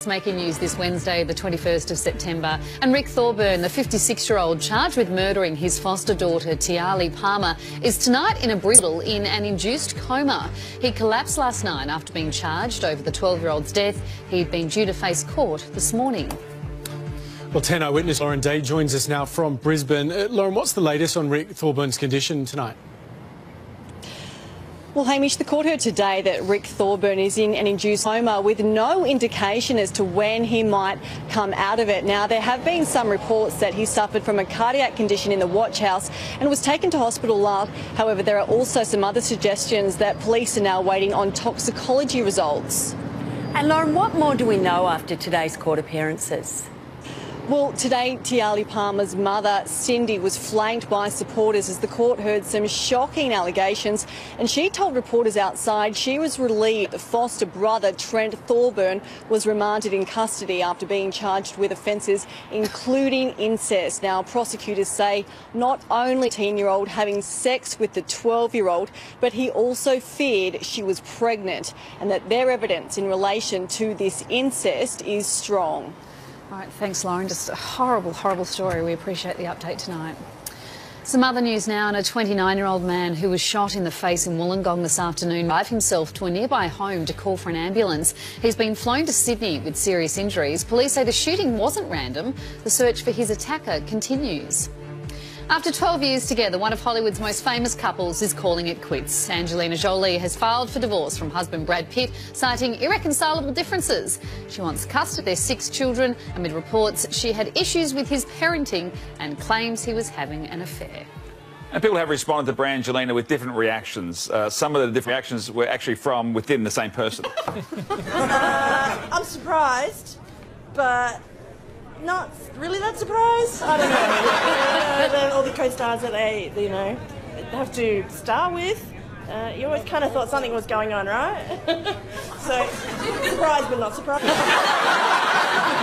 It's making news this Wednesday, the 21st of September. And Rick Thorburn, the 56-year-old charged with murdering his foster daughter, Tiali Palmer, is tonight in a hospital in an induced coma. He collapsed last night after being charged over the 12-year-old's death. He'd been due to face court this morning. Well, 10 eyewitness Lauren Day joins us now from Brisbane. Lauren, what's the latest on Rick Thorburns' condition tonight? Well, Hamish, the court heard today that Rick Thorburn is in an induced coma with no indication as to when he might come out of it. Now, there have been some reports that he suffered from a cardiac condition in the watch house and was taken to hospital last. However, there are also some other suggestions that police are now waiting on toxicology results. And Lauren, what more do we know after today's court appearances? Well, today, Tiali Palmer's mother, Cindy, was flanked by supporters as the court heard some shocking allegations, and she told reporters outside she was relieved the foster brother, Trent Thorburn, was remanded in custody after being charged with offences including incest. Now, prosecutors say not only the 10-year-old having sex with the 12-year-old, but he also feared she was pregnant, and that their evidence in relation to this incest is strong. All right, thanks, Lauren. Just a horrible, horrible story. We appreciate the update tonight. Some other news now, and a 29-year-old man who was shot in the face in Wollongong this afternoon drove himself to a nearby home to call for an ambulance. He's been flown to Sydney with serious injuries. Police say the shooting wasn't random. The search for his attacker continues. After 12 years together, one of Hollywood's most famous couples is calling it quits. Angelina Jolie has filed for divorce from husband Brad Pitt, citing irreconcilable differences. She wants custody of their 6 children amid reports she had issues with his parenting and claims he was having an affair. And people have responded to Brangelina with different reactions. Some of the different reactions were actually from within the same person. I'm surprised, but not really that surprised. I don't know. All the co-stars that they, have to star with, you always kind of thought something was going on, right? So, surprised but not surprised.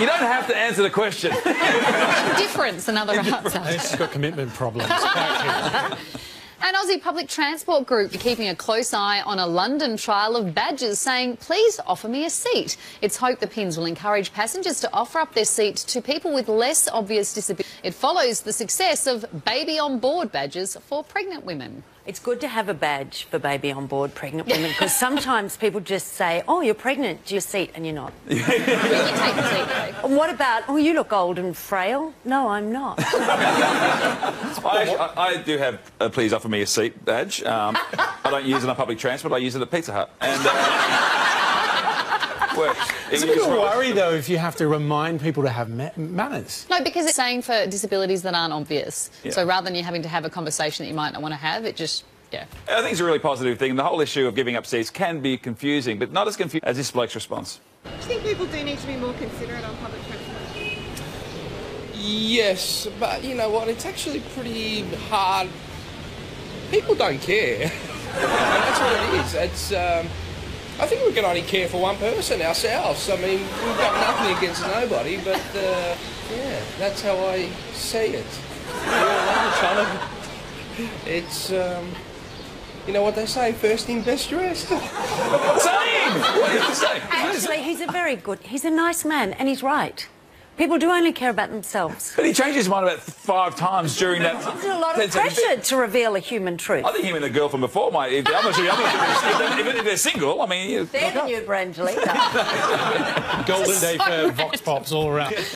You don't have to answer the question. Difference, another answer. She's got commitment problems. An Aussie public transport group are keeping a close eye on a London trial of badges, saying, please offer me a seat. It's hoped the pins will encourage passengers to offer up their seat to people with less obvious disabilities. It follows the success of baby on board badges for pregnant women. It's good to have a badge for baby on board pregnant women, because sometimes people just say, oh, you're pregnant, do your seat, and you're not. You take the seat, though. And what about, oh, you look old and frail? No, I'm not. I do have a please offer me a seat badge. I don't use it on public transport, I use it at Pizza Hut. And, It's a bit of a worry, though, if you have to remind people to have manners. No, because it's saying for disabilities that aren't obvious. Yeah. So rather than you having to have a conversation that you might not want to have, it just, yeah. I think it's a really positive thing. The whole issue of giving up seats can be confusing, but not as confusing as this bloke's response. Do you think people do need to be more considerate on public transport? Yes, but you know what? It's actually pretty hard. People don't care. And that's what it is. It's, I think we can only care for one person, ourselves. I mean, we've got nothing against nobody, but yeah, that's how I see it. It's, you know what they say, first in, best dressed. Same! What did you say? Actually, he's a nice man, and he's right. People do only care about themselves. But he changed his mind about 5 times during that. There's a lot of pressure to reveal a human truth. I think him and the girl from before might. If they're single, I mean. They're the new Brangelina. Golden day for Vox Pops all around.